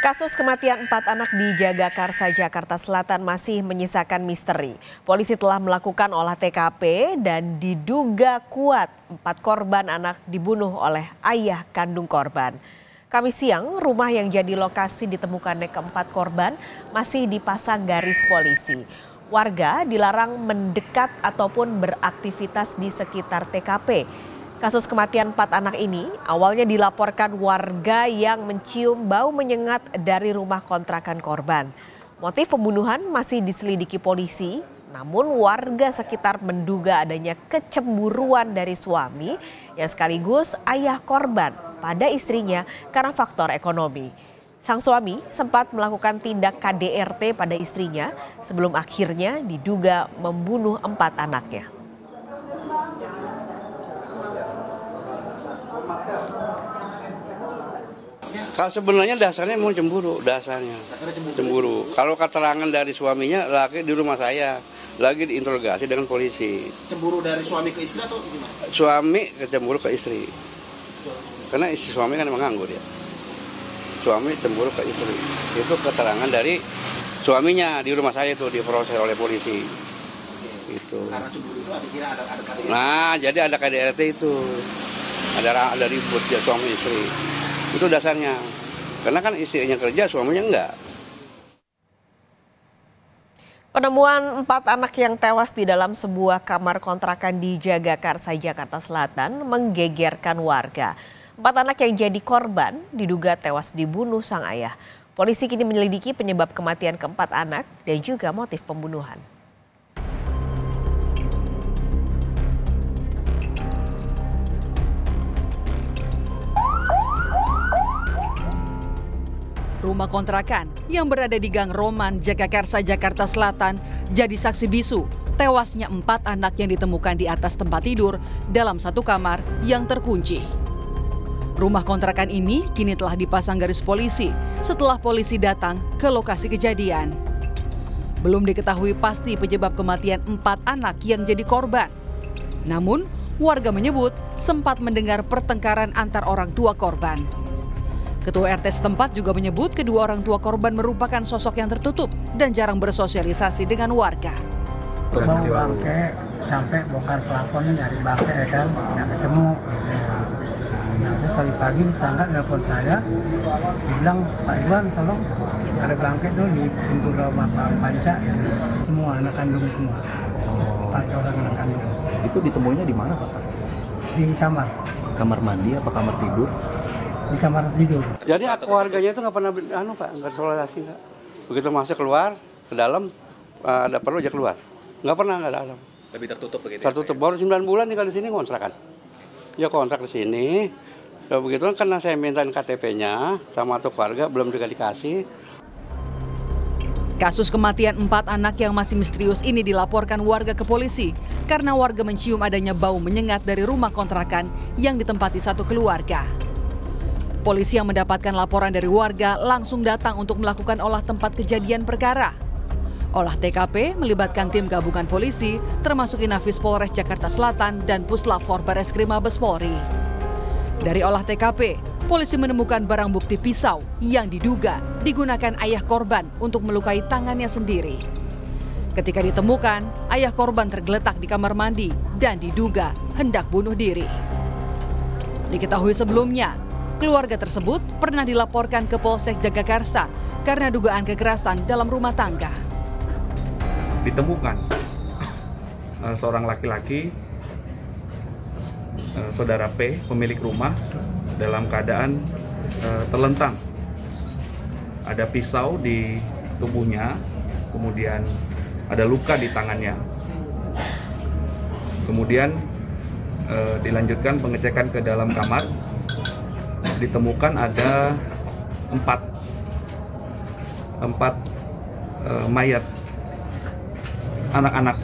Kasus kematian 4 anak di Jagakarsa, Jakarta Selatan masih menyisakan misteri. Polisi telah melakukan olah TKP dan diduga kuat 4 korban anak dibunuh oleh ayah kandung korban. Kamis siang, rumah yang jadi lokasi ditemukannya keempat korban masih dipasang garis polisi. Warga dilarang mendekat ataupun beraktivitas di sekitar TKP. Kasus kematian 4 anak ini awalnya dilaporkan warga yang mencium bau menyengat dari rumah kontrakan korban. Motif pembunuhan masih diselidiki polisi, namun warga sekitar menduga adanya kecemburuan dari suami yang sekaligus ayah korban pada istrinya karena faktor ekonomi. Sang suami sempat melakukan tindak KDRT pada istrinya sebelum akhirnya diduga membunuh 4 anaknya. Kalau sebenarnya dasarnya mau cemburu, cemburu. Kalau keterangan dari suaminya, laki di rumah saya, lagi diinterogasi dengan polisi. Cemburu dari suami ke istri atau gimana? Suami cemburu ke istri, karena istri suami kan emang nganggur ya. Suami cemburu ke istri, itu keterangan dari suaminya di rumah saya itu diproses oleh polisi. Itu. Karena cemburu itu ada KDRT. Nah, jadi ada KDRT itu, ada ribut ya suami istri. Itu dasarnya, karena kan istrinya kerja, suaminya enggak. Penemuan 4 anak yang tewas di dalam sebuah kamar kontrakan di Jagakarsa, Jakarta Selatan menggegerkan warga. 4 anak yang jadi korban diduga tewas dibunuh sang ayah. Polisi kini menyelidiki penyebab kematian keempat anak dan juga motif pembunuhan. Rumah kontrakan yang berada di Gang Roman, Jagakarsa, Jakarta Selatan jadi saksi bisu tewasnya 4 anak yang ditemukan di atas tempat tidur dalam satu kamar yang terkunci. Rumah kontrakan ini kini telah dipasang garis polisi setelah polisi datang ke lokasi kejadian. Belum diketahui pasti penyebab kematian 4 anak yang jadi korban. Namun, warga menyebut sempat mendengar pertengkaran antar orang tua korban. Ketua RT setempat juga menyebut kedua orang tua korban merupakan sosok yang tertutup dan jarang bersosialisasi dengan warga. Mau bangke sampai bongkar pelapornya nyari bangke ya kan, nggak ketemu. Nah, terus tadi pagi tetangga nelfon saya, dibilang Pak Iwan tolong ada bangke tuh di pintu rumah Pak Panca, semua anak kandung semua, 4 orang anak kandung. Itu ditemuinya di mana Pak? Di kamar. Kamar mandi apa kamar tidur? Di kamar tidur. Jadi keluarganya itu nggak pernah Pak, nggak sosialisasi nggak. Begitu masuk keluar ke dalam, ada perlu aja keluar. Nggak pernah nggak dalam. Lebih tertutup begitu. Tertutup. Baru 9 bulan tinggal di sini kontrakan. Ya kontrak di sini. Ya begitu karena saya mintain KTP-nya sama tuh keluarga belum juga dikasih. Kasus kematian 4 anak yang masih misterius ini dilaporkan warga ke polisi karena warga mencium adanya bau menyengat dari rumah kontrakan yang ditempati satu keluarga. Polisi yang mendapatkan laporan dari warga langsung datang untuk melakukan olah tempat kejadian perkara. Olah TKP melibatkan tim gabungan polisi termasuk Inafis Polres Jakarta Selatan dan Puslap 4 Barreskrim Mabes Polri. Dari olah TKP, polisi menemukan barang bukti pisau yang diduga digunakan ayah korban untuk melukai tangannya sendiri. Ketika ditemukan, ayah korban tergeletak di kamar mandi dan diduga hendak bunuh diri. Diketahui sebelumnya, keluarga tersebut pernah dilaporkan ke Polsek Jagakarsa karena dugaan kekerasan dalam rumah tangga. Ditemukan seorang laki-laki, saudara P, pemilik rumah, dalam keadaan terlentang. Ada pisau di tubuhnya, kemudian ada luka di tangannya. Kemudian dilanjutkan pengecekan ke dalam kamar. Ditemukan ada 4 mayat anak-anak.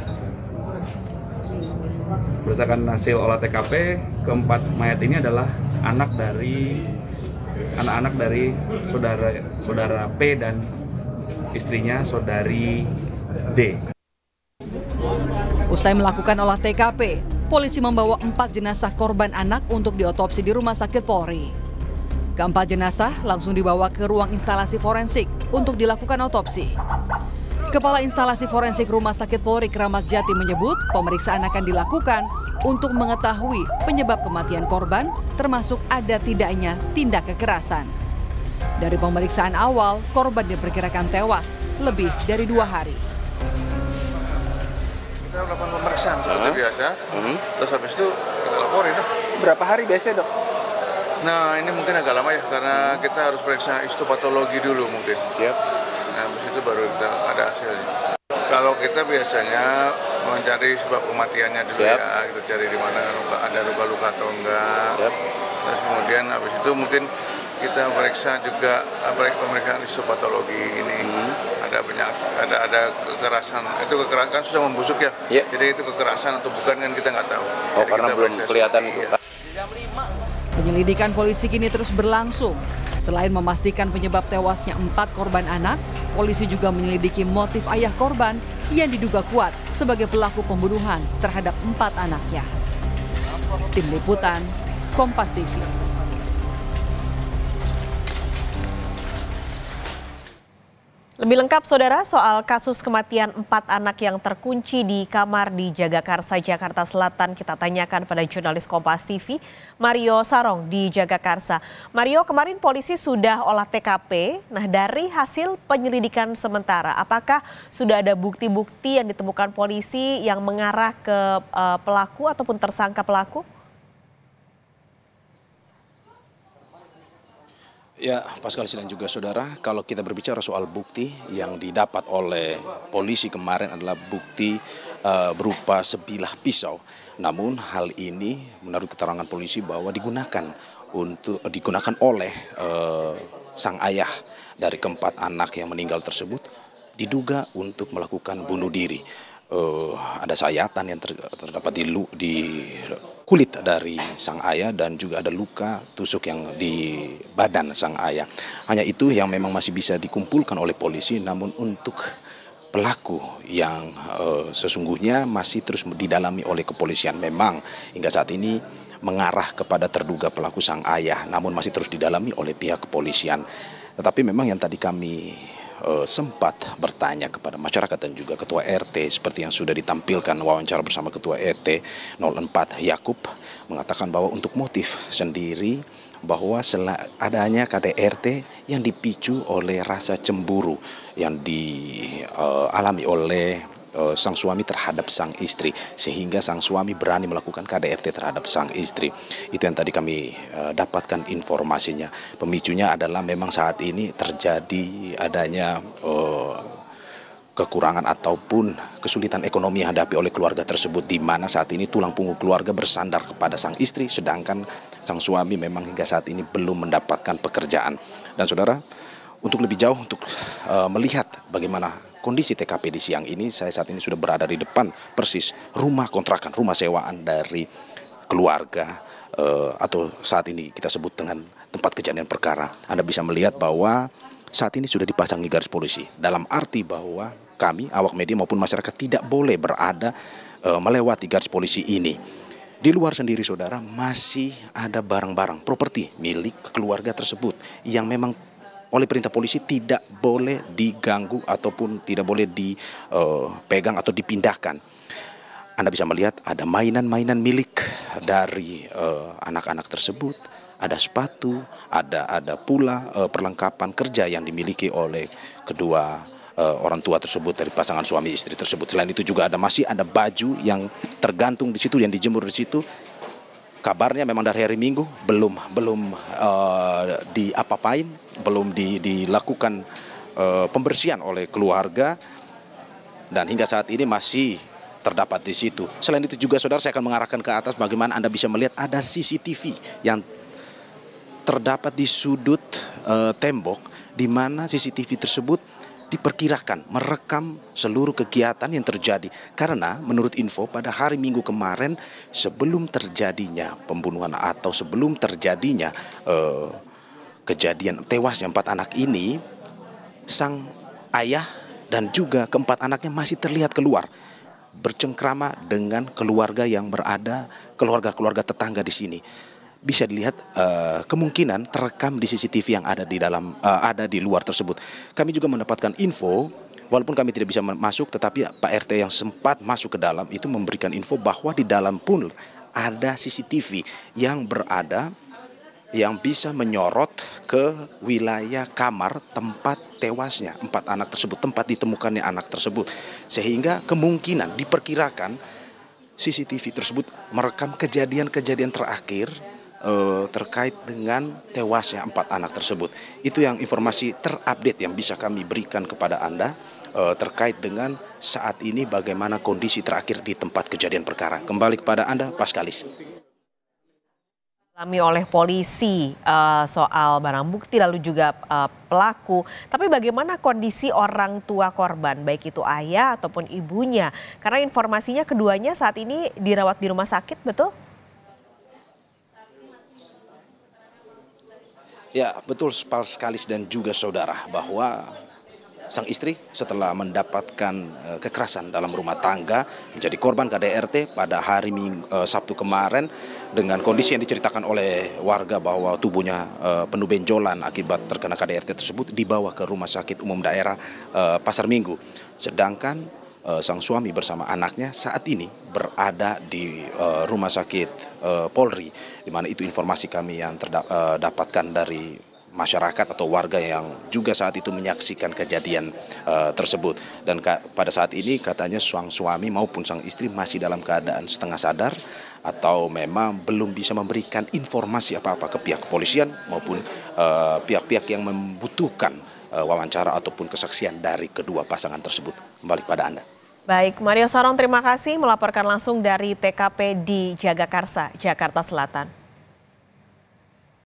Berdasarkan hasil olah TKP, keempat mayat ini adalah anak-anak dari saudara P dan istrinya saudari D. Usai melakukan olah TKP, polisi membawa 4 jenazah korban anak untuk diotopsi di Rumah Sakit Polri. Keempat jenazah langsung dibawa ke ruang instalasi forensik untuk dilakukan otopsi. Kepala Instalasi Forensik Rumah Sakit Polri Kramat Jati menyebut pemeriksaan akan dilakukan untuk mengetahui penyebab kematian korban, termasuk ada tidaknya tindak kekerasan. Dari pemeriksaan awal, korban diperkirakan tewas lebih dari 2 hari. Kita lakukan pemeriksaan seperti biasa, terus habis itu kita laporin. Berapa hari biasanya, Dok? Nah, ini mungkin agak lama ya, karena kita harus periksa histopatologi dulu mungkin. Siap. Nah, habis itu baru kita ada hasilnya. Kalau kita biasanya mencari sebab kematiannya dulu. Siap. Ya, kita cari di mana ada luka-luka atau enggak. Siap. Terus kemudian habis itu mungkin kita periksa juga pemeriksaan histopatologi ini. Ada penyakit, ada kekerasan. Itu kekerasan kan sudah membusuk ya. Jadi itu kekerasan atau bukan kan kita nggak tahu. Oh, jadi karena belum kelihatan. Iya. Penyelidikan polisi kini terus berlangsung. Selain memastikan penyebab tewasnya 4 korban anak, polisi juga menyelidiki motif ayah korban yang diduga kuat sebagai pelaku pembunuhan terhadap 4 anaknya. Tim Liputan, Kompas TV. Lebih lengkap, Saudara, soal kasus kematian 4 anak yang terkunci di kamar di Jagakarsa, Jakarta Selatan, kita tanyakan pada jurnalis Kompas TV, Mario Sarong di Jagakarsa. Mario, kemarin polisi sudah olah TKP. Nah, dari hasil penyelidikan sementara, apakah sudah ada bukti-bukti yang ditemukan polisi yang mengarah ke pelaku ataupun tersangka pelaku? Ya, Pascal dan juga saudara, kalau kita berbicara soal bukti yang didapat oleh polisi kemarin adalah bukti berupa sebilah pisau. Namun hal ini menurut keterangan polisi bahwa digunakan oleh sang ayah dari keempat anak yang meninggal tersebut, diduga untuk melakukan bunuh diri. Ada sayatan yang terdapat di kulit dari sang ayah dan juga ada luka tusuk yang di badan sang ayah. Hanya itu yang memang masih bisa dikumpulkan oleh polisi, namun untuk pelaku yang sesungguhnya masih terus didalami oleh kepolisian. Memang hingga saat ini mengarah kepada terduga pelaku sang ayah, namun masih terus didalami oleh pihak kepolisian. Tetapi memang yang tadi kami sempat bertanya kepada masyarakat dan juga Ketua RT seperti yang sudah ditampilkan wawancara bersama Ketua RT 04 Yakub, mengatakan bahwa untuk motif sendiri bahwa adanya KDRT yang dipicu oleh rasa cemburu yang dialami oleh sang suami terhadap sang istri, sehingga sang suami berani melakukan KDRT terhadap sang istri. Itu yang tadi kami dapatkan informasinya. Pemicunya adalah memang saat ini terjadi adanya kekurangan ataupun kesulitan ekonomi yang dihadapi oleh keluarga tersebut, di mana saat ini tulang punggung keluarga bersandar kepada sang istri, sedangkan sang suami memang hingga saat ini belum mendapatkan pekerjaan. Dan saudara, untuk lebih jauh untuk melihat bagaimana kondisi TKP di siang ini, saya saat ini sudah berada di depan persis rumah kontrakan, rumah sewaan dari keluarga atau saat ini kita sebut dengan tempat kejadian perkara. Anda bisa melihat bahwa saat ini sudah dipasangi garis polisi, dalam arti bahwa kami, awak media maupun masyarakat tidak boleh berada melewati garis polisi ini. Di luar sendiri saudara, masih ada barang-barang properti milik keluarga tersebut yang memang oleh perintah polisi tidak boleh diganggu ataupun tidak boleh dipegang atau dipindahkan. Anda bisa melihat ada mainan-mainan milik dari anak-anak tersebut, ada sepatu, ada pula perlengkapan kerja yang dimiliki oleh kedua orang tua tersebut dari pasangan suami istri tersebut. Selain itu juga masih ada baju yang tergantung di situ, yang dijemur di situ. Kabarnya memang dari hari Minggu belum diapa-apain, belum dilakukan pembersihan oleh keluarga, dan hingga saat ini masih terdapat di situ. Selain itu juga saudara, saya akan mengarahkan ke atas bagaimana Anda bisa melihat ada CCTV yang terdapat di sudut tembok, di mana CCTV tersebut diperkirakan merekam seluruh kegiatan yang terjadi. Karena menurut info pada hari Minggu kemarin, sebelum terjadinya pembunuhan atau sebelum terjadinya kejadian tewasnya 4 anak ini, sang ayah dan juga keempat anaknya masih terlihat keluar bercengkrama dengan keluarga yang berada, keluarga-keluarga tetangga di sini. bisa dilihat kemungkinan terekam di CCTV yang ada di luar tersebut. Kami juga mendapatkan info, walaupun kami tidak bisa masuk, tetapi Pak RT yang sempat masuk ke dalam itu memberikan info bahwa di dalam pun ada CCTV yang berada, yang bisa menyorot ke wilayah kamar tempat tewasnya 4 anak tersebut, tempat ditemukannya anak tersebut. Sehingga kemungkinan diperkirakan CCTV tersebut merekam kejadian-kejadian terakhir terkait dengan tewasnya 4 anak tersebut. Itu yang informasi terupdate yang bisa kami berikan kepada Anda terkait dengan saat ini bagaimana kondisi terakhir di tempat kejadian perkara. Kembali kepada Anda, Paskalis. Oleh polisi soal barang bukti lalu juga pelaku. Tapi bagaimana kondisi orang tua korban, baik itu ayah ataupun ibunya? Karena informasinya keduanya saat ini dirawat di rumah sakit, betul? Ya, betul sekali dan juga saudara, bahwa sang istri setelah mendapatkan kekerasan dalam rumah tangga menjadi korban KDRT pada hari Sabtu kemarin dengan kondisi yang diceritakan oleh warga bahwa tubuhnya penuh benjolan akibat terkena KDRT tersebut, dibawa ke Rumah Sakit Umum Daerah Pasar Minggu. Sedangkan sang suami bersama anaknya saat ini berada di Rumah Sakit Polri, di mana itu informasi kami yang dapatkan dari masyarakat atau warga yang juga saat itu menyaksikan kejadian tersebut. Dan pada saat ini katanya sang suami maupun sang istri masih dalam keadaan setengah sadar atau memang belum bisa memberikan informasi apa-apa ke pihak kepolisian maupun pihak-pihak yang membutuhkan wawancara ataupun kesaksian dari kedua pasangan tersebut. Kembali pada Anda. Baik, Mario Sarong terima kasih melaporkan langsung dari TKP di Jagakarsa, Jakarta Selatan.